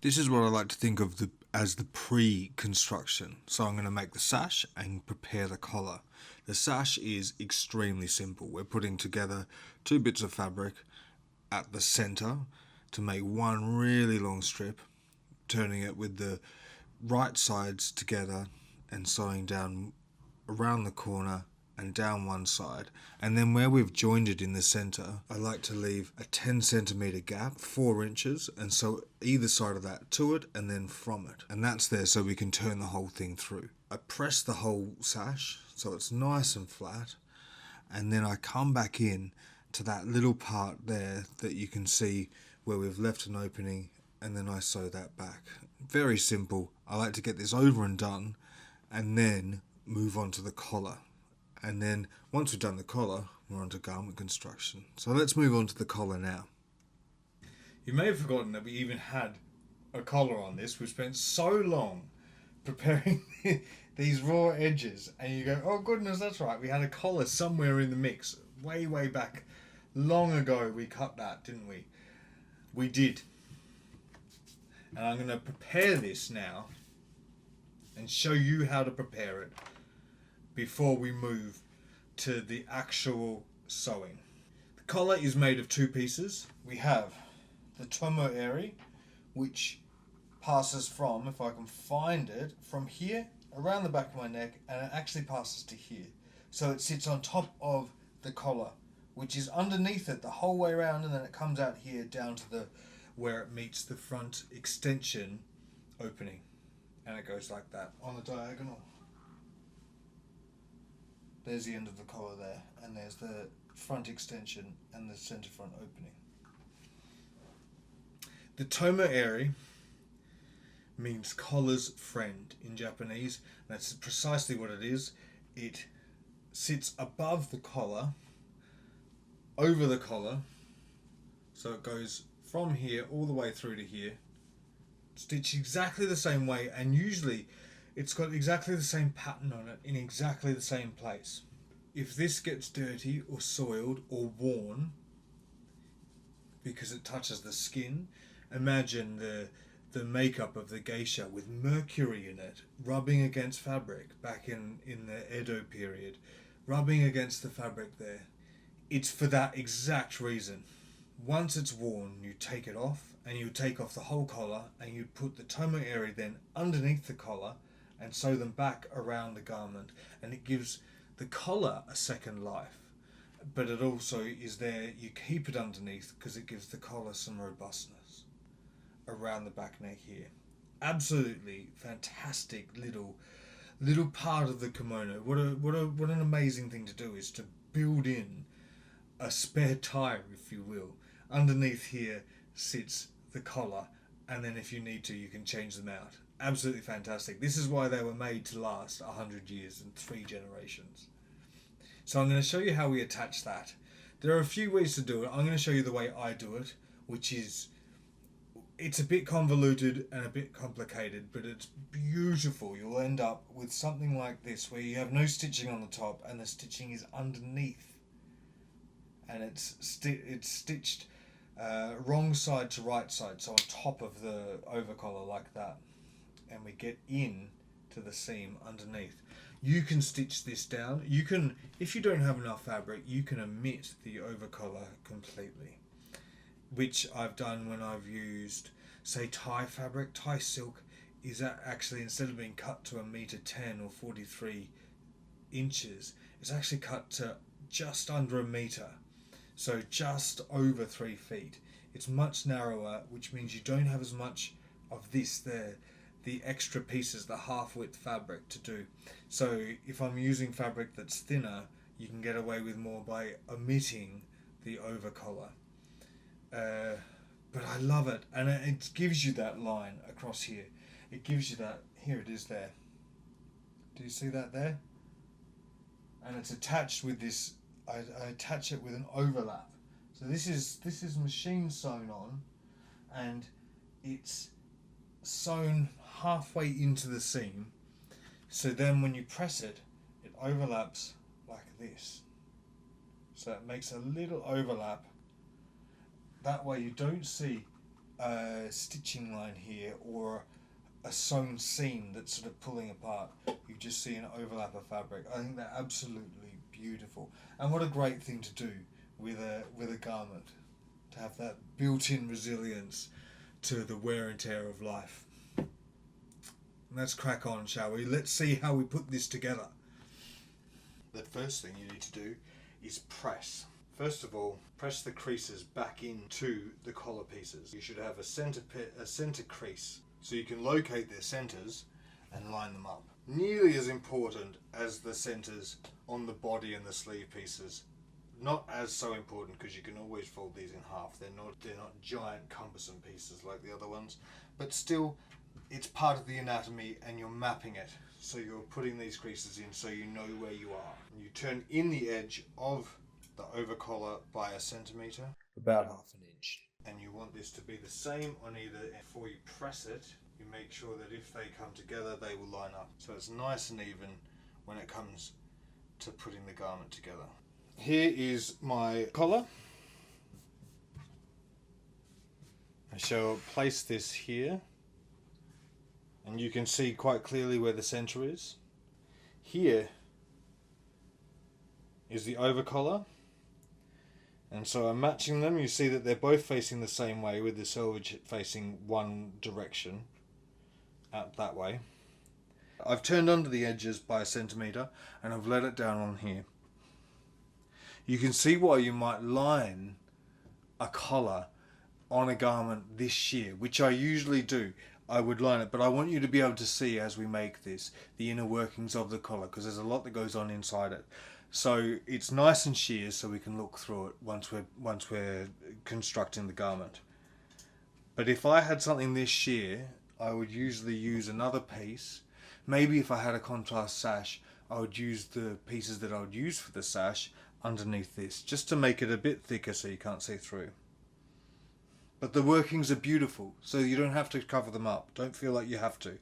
This is what I like to think of as the pre-construction. So I'm going to make the sash and prepare the collar. The sash is extremely simple. We're putting together two bits of fabric at the center to make one really long strip, turning it with the right sides together and sewing down around the corner and down one side, and then where we've joined it in the center, I like to leave a 10 centimeter gap, 4 inches, and sew either side of that to it and then from it, and that's there so we can turn the whole thing through. I press the whole sash so it's nice and flat, and then I come back in to that little part there that you can see where we've left an opening, and then I sew that back. Very simple. I like to get this over and done and then move on to the collar. And then once we've done the collar, we're on to garment construction. So let's move on to the collar now. You may have forgotten that we even had a collar on this. We spent so long preparing these raw edges, and you go, oh goodness, that's right, we had a collar somewhere in the mix. Way back, long ago we cut that, didn't we? We did. And I'm going to prepare this now and show you how to prepare it before we move to the actual sewing. The collar is made of two pieces. We have the tomo area, which passes from, if I can find it, from here around the back of my neck, and it actually passes to here. So it sits on top of the collar, which is underneath it the whole way around, and then it comes out here down to the where it meets the front extension opening, and it goes like that on the diagonal. There's the end of the collar there, and there's the front extension and the center front opening. The tomo area means collar's friend in Japanese. That's precisely what it is. It sits above the collar, over the collar, so it goes from here all the way through to here, stitched exactly the same way, and usually it's got exactly the same pattern on it in exactly the same place. If this gets dirty or soiled or worn because it touches the skin, imagine the makeup of the geisha with mercury in it rubbing against fabric back in the Edo period, rubbing against the fabric there. It's for that exact reason. Once it's worn, you take it off, and you take off the whole collar, and you put the tomo area then underneath the collar and sew them back around the garment, and it gives the collar a second life, but it also is there, you keep it underneath because it gives the collar some robustness around the back neck here. Absolutely fantastic little part of the kimono. What an amazing thing to do is to build in a spare tire, if you will. Underneath here sits the collar, and then if you need to, you can change them out. Absolutely fantastic. This is why they were made to last 100 years and 3 generations. So I'm going to show you how we attach that. There are a few ways to do it. I'm going to show you the way I do it, which is, it's a bit convoluted and a bit complicated, but it's beautiful. You'll end up with something like this, where you have no stitching on the top and the stitching is underneath, and it's stitched wrong side to right side, so on top of the overcollar like that, and we get in to the seam underneath. You can stitch this down. You can, if you don't have enough fabric, you can omit the overcollar completely, which I've done when I've used, say, Thai fabric. Thai silk is actually, instead of being cut to 1.10 or 43 inches, it's actually cut to just under a meter, so just over 3 feet. It's much narrower, which means you don't have as much of this there, the extra pieces, the half-width fabric to do. So if I'm using fabric that's thinner, you can get away with more by omitting the overcollar. But I love it, and it gives you that line across here. It gives you that, here it is there. Do you see that there? And it's attached with this, I attach it with an overlap. So this is machine sewn on, and it's sewn halfway into the seam, so then when you press it, it overlaps like this, so it makes a little overlap. That way you don't see a stitching line here or a sewn seam that's sort of pulling apart. You just see an overlap of fabric. I think they're absolutely beautiful. And what a great thing to do with a garment, to have that built-in resilience to the wear and tear of life. Let's crack on, shall we? Let's see how we put this together. The first thing you need to do is press. First of all, press the creases back into the collar pieces. You should have a center crease, so you can locate their centers and line them up. Nearly as important as the centers on the body and the sleeve pieces. Not as so important, because you can always fold these in half. They're not giant cumbersome pieces like the other ones, but still it's part of the anatomy and you're mapping it. So you're putting these creases in so you know where you are. You turn in the edge of the overcollar by 1 centimeter, about half an inch. And you want this to be the same on either end. Before you press it, you make sure that if they come together, they will line up. So it's nice and even when it comes to putting the garment together. Here is my collar. I shall place this here, and you can see quite clearly where the center is. Here is the overcollar, and so I'm matching them. You see that they're both facing the same way, with the selvage facing one direction, out that way. I've turned under the edges by 1 centimeter and I've let it down on here. You can see why you might line a collar on a garment this sheer, which I usually do. I would line it, but I want you to be able to see as we make this the inner workings of the collar, because there's a lot that goes on inside it. So it's nice and sheer, so we can look through it once we're constructing the garment. But if I had something this sheer, I would usually use another piece. Maybe if I had a contrast sash, I would use the pieces that I would use for the sash underneath this, just to make it a bit thicker so you can't see through. But the workings are beautiful, so you don't have to cover them up. Don't feel like you have to.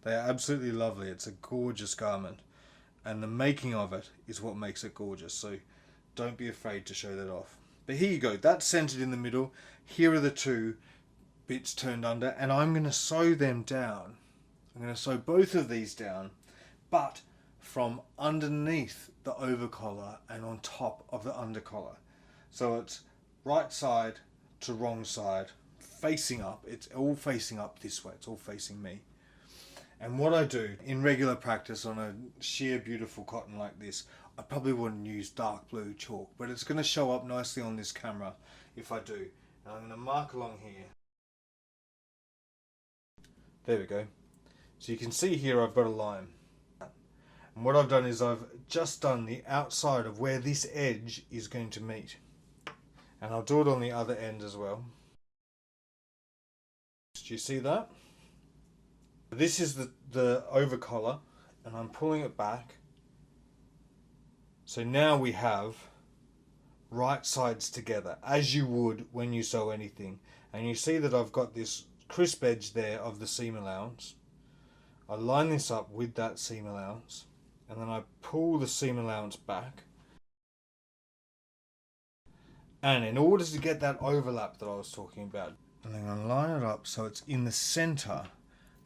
They are absolutely lovely. It's a gorgeous garment, and the making of it is what makes it gorgeous, so don't be afraid to show that off. But here you go, that's centered in the middle. Here are the two bits turned under, and I'm going to sew them down. I'm going to sew both of these down, but from underneath the overcollar and on top of the undercollar. So it's right side to wrong side, facing up. It's all facing up this way. It's all facing me. And what I do in regular practice on a sheer beautiful cotton like this, I probably wouldn't use dark blue chalk, but it's going to show up nicely on this camera if I do. And I'm going to mark along here. There we go. So you can see here I've got a line. And what I've done is I've just done the outside of where this edge is going to meet. And I'll do it on the other end as well. Do you see that? This is the overcollar, and I'm pulling it back. So now we have right sides together, as you would when you sew anything. And you see that I've got this crisp edge there of the seam allowance. I line this up with that seam allowance, and then I pull the seam allowance back. And in order to get that overlap that I was talking about, I'm going to line it up so it's in the center.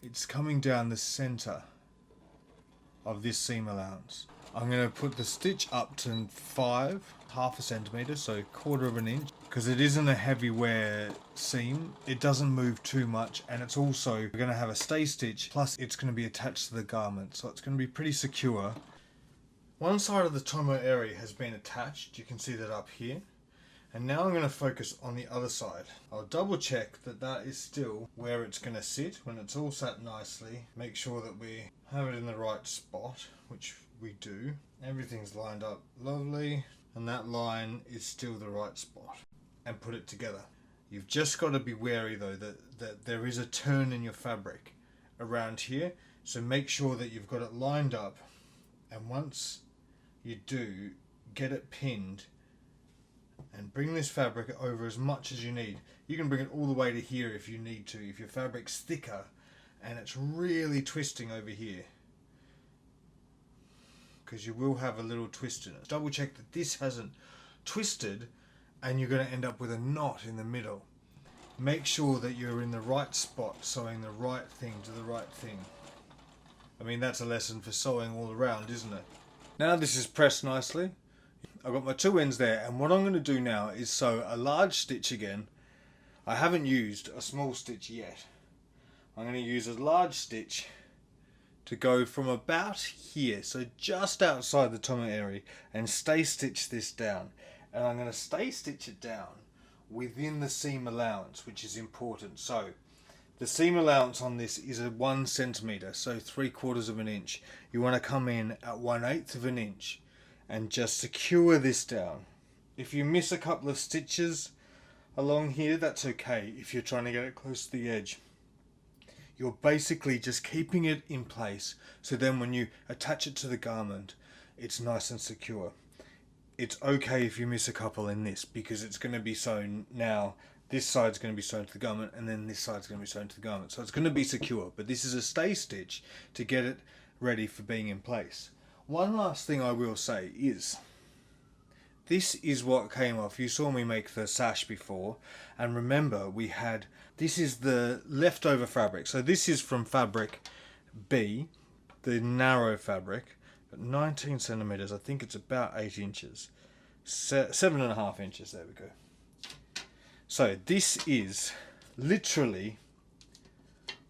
It's coming down the center of this seam allowance. I'm going to put the stitch up to 5, half a centimeter, so 1/4 of an inch, because it isn't a heavy wear seam. It doesn't move too much, and it's also going to have a stay stitch, plus it's going to be attached to the garment, so it's going to be pretty secure. One side of the tomo area has been attached. You can see that up here. And now I'm going to focus on the other side. I'll double check that that is still where it's going to sit. When it's all sat nicely, make sure that we have it in the right spot, which we do. Everything's lined up lovely, and that line is still the right spot. And put it together. You've just got to be wary though that there is a turn in your fabric around here, so make sure that you've got it lined up, and once you do, get it pinned and bring this fabric over as much as you need. You can bring it all the way to here if you need to, if your fabric's thicker and it's really twisting over here, because you will have a little twist in it. Double check that this hasn't twisted and you're going to end up with a knot in the middle. make sure that you're in the right spot, sewing the right thing to the right thing. I mean, that's a lesson for sewing all around, isn't it? Now this is pressed nicely. I've got my two ends there, and what I'm going to do now is sew a large stitch again. I haven't used a small stitch yet. I'm going to use a large stitch to go from about here, so just outside the tomo area, and stay stitch this down. And I'm going to stay stitch it down within the seam allowance, which is important. So the seam allowance on this is a 1 centimeter, so 3/4 of an inch. You want to come in at 1/8 of an inch and just secure this down. If you miss a couple of stitches along here, that's okay if you're trying to get it close to the edge. You're basically just keeping it in place, so then when you attach it to the garment, it's nice and secure. It's okay if you miss a couple in this, because it's going to be sewn now. This side's going to be sewn to the garment, and then this side's going to be sewn to the garment. So it's going to be secure, but this is a stay stitch to get it ready for being in place. One last thing I will say is, this is what came off. You saw me make the sash before, and remember this is the leftover fabric. So this is from fabric B, the narrow fabric, at 19 centimeters. I think it's about 8 inches, 7.5 inches. There we go. So this is literally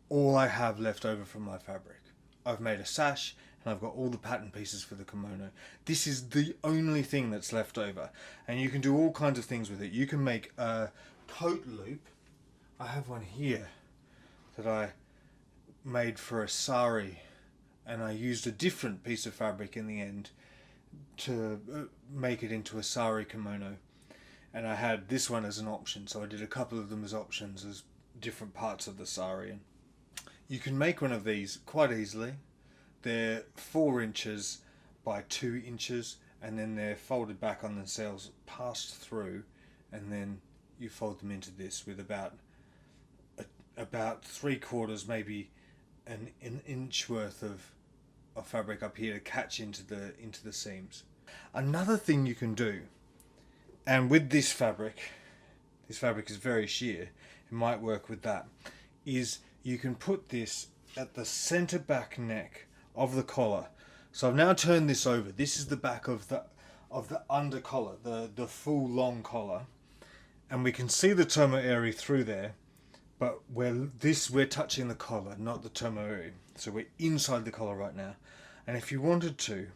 all I have left over from my fabric. I've made a sash, and I've got all the pattern pieces for the kimono. This is the only thing that's left over, and you can do all kinds of things with it. You can make a coat loop. I have one here that I made for a sari, and I used a different piece of fabric in the end to make it into a sari kimono, and I had this one as an option, so I did a couple of them as options as different parts of the sari. And you can make one of these quite easily. They're 4 inches by 2 inches, and then they're folded back on themselves, passed through, and then you fold them into this with about 3/4, maybe an inch worth of fabric up here to catch into the seams. Another thing you can do, and with this fabric is very sheer, it might work with that, is you can put this at the center back neck of the collar. So I've now turned this over. This is the back of the under collar, the full long collar, and we can see the tomo area through there, but we're touching the collar, not the tomo area. So we're inside the collar right now, and if you wanted to,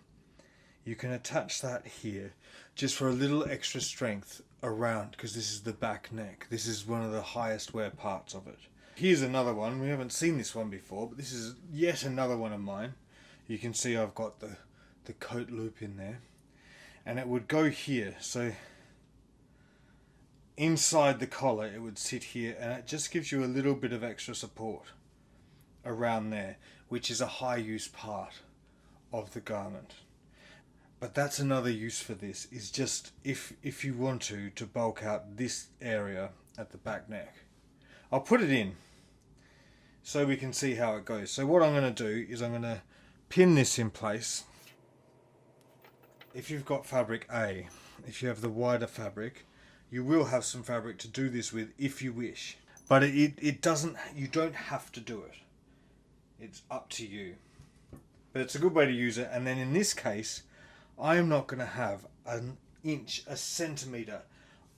you can attach that here just for a little extra strength around, because this is the back neck. This is one of the highest wear parts of it. Here's another one. We haven't seen this one before, but this is yet another one of mine. You can see I've got the coat loop in there, and it would go here. So inside the collar it would sit here, and it just gives you a little bit of extra support around there, which is a high use part of the garment. But that's another use for this, is just if you want to bulk out this area at the back neck. I'll put it in so we can see how it goes. So what I'm going to do is I'm going to pin this in place. If you've got fabric A, if you have the wider fabric, you will have some fabric to do this with if you wish. But it doesn't, you don't have to do it. It's up to you. But it's a good way to use it. And then in this case, I am not going to have an inch, a centimetre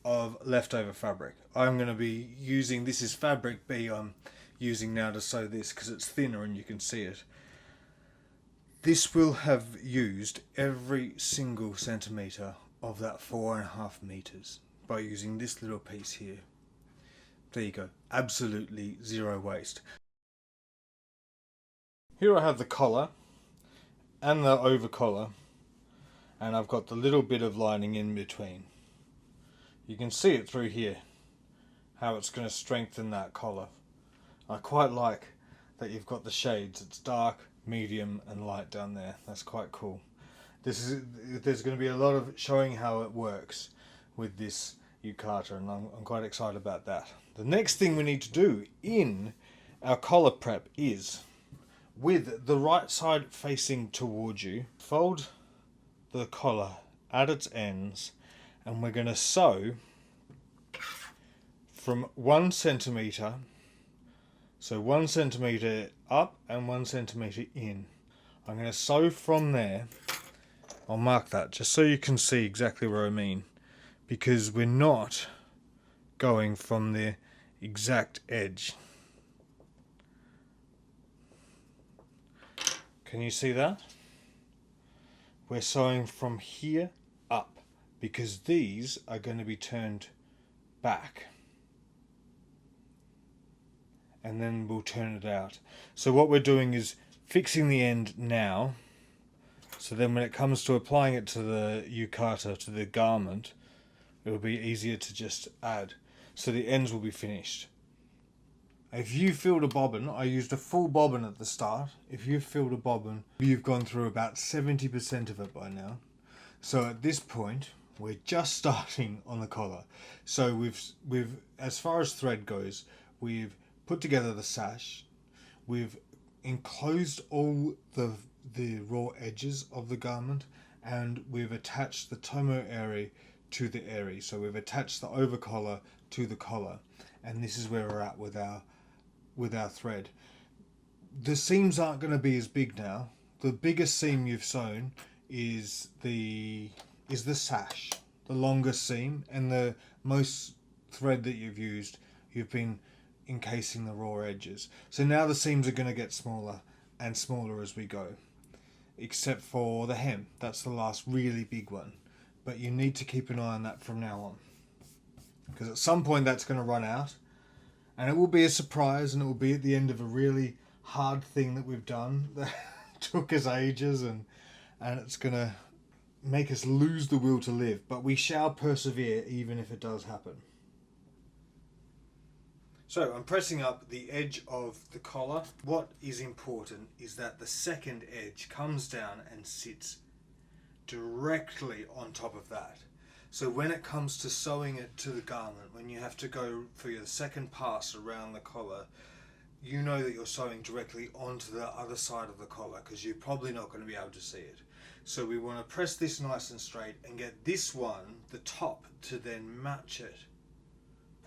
of leftover fabric. I'm going to be using, this is fabric B I'm using now to sew this because it's thinner and you can see it. This will have used every single centimetre of that 4.5 meters by using this little piece here. There you go, absolutely zero waste. Here I have the collar and the over collar, and I've got the little bit of lining in between. You can see it through here, how it's going to strengthen that collar. I quite like that you've got the shades. It's dark, medium and light down there. That's quite cool. There's going to be a lot of showing how it works with this yukata, and I'm quite excited about that. The next thing we need to do in our collar prep is, with the right side facing towards you, fold the collar at its ends, and we're going to sew from 1 centimeter, so 1 centimeter up and 1 centimeter in. I'm going to sew from there. I'll mark that just so you can see exactly what I mean, because we're not going from the exact edge. Can you see that? We're sewing from here up because these are going to be turned back, and then we'll turn it out. So what we're doing is fixing the end now, so then when it comes to applying it to the yukata, to the garment, it'll be easier to just add. So the ends will be finished. If you filled a bobbin, I used a full bobbin at the start. If you've filled a bobbin, you've gone through about 70% of it by now. So at this point, we're just starting on the collar. So we've as far as thread goes, we've put together the sash. We've enclosed all the raw edges of the garment, and we've attached the tomo area to the area. So we've attached the over collar to the collar, and this is where we're at with our thread. The seams aren't going to be as big now. The biggest seam you've sewn is the sash, the longest seam, and the most thread that you've been encasing the raw edges. So now the seams are going to get smaller and smaller as we go, except for the hem. That's the last really big one, but you need to keep an eye on that from now on, because at some point that's going to run out. And it will be a surprise, and it will be at the end of a really hard thing that we've done that took us ages, and it's going to make us lose the will to live. But we shall persevere even if it does happen. So I'm pressing up the edge of the collar. What is important is that the second edge comes down and sits directly on top of that. So when it comes to sewing it to the garment, when you have to go for your second pass around the collar, you know that you're sewing directly onto the other side of the collar, because you're probably not going to be able to see it. So we want to press this nice and straight and get this one, the top, to then match it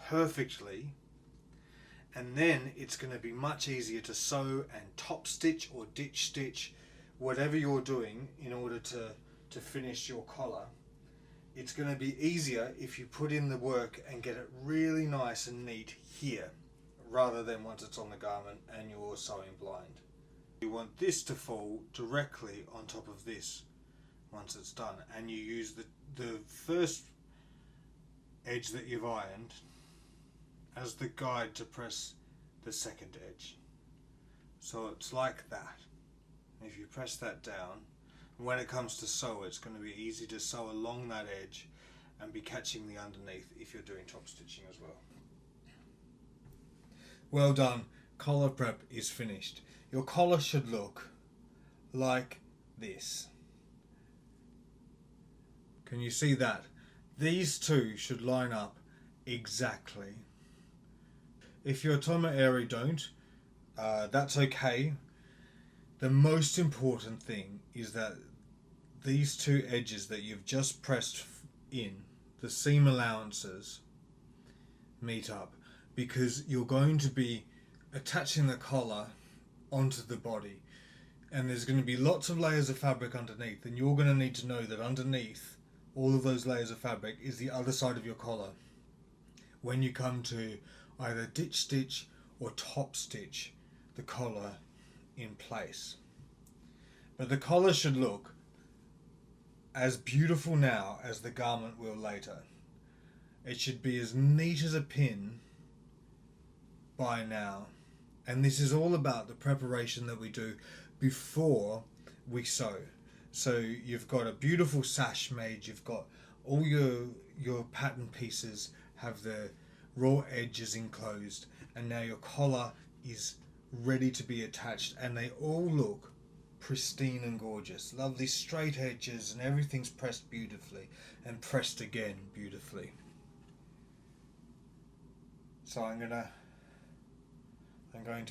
perfectly. And then it's going to be much easier to sew and top stitch or ditch stitch, whatever you're doing in order to finish your collar. It's going to be easier if you put in the work and get it really nice and neat here, rather than once it's on the garment and you're sewing blind. You want this to fall directly on top of this once it's done, and you use the first edge that you've ironed as the guide to press the second edge. So it's like that. If you press that down, when it comes to sew, it's going to be easy to sew along that edge and be catching the underneath if you're doing top stitching as well. Well done. Collar prep is finished. Your collar should look like this. Can you see that? These two should line up exactly. If your tomo area don't, that's okay. The most important thing is that these two edges that you've just pressed in, the seam allowances, meet up, because you're going to be attaching the collar onto the body, and there's going to be lots of layers of fabric underneath, and you're going to need to know that underneath all of those layers of fabric is the other side of your collar when you come to either ditch stitch or top stitch the collar in place. But the collar should look as beautiful now as the garment will later. It should be as neat as a pin by now. And this is all about the preparation that we do before we sew. So you've got a beautiful sash made, you've got all your pattern pieces have the raw edges enclosed, and now your collar is ready to be attached, and they all look pristine and gorgeous. Lovely straight edges, and everything's pressed beautifully and pressed again beautifully. So I'm going to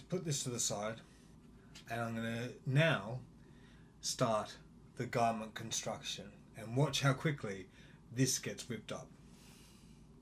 put this to the side, and I'm going to now start the garment construction, and watch how quickly this gets whipped up.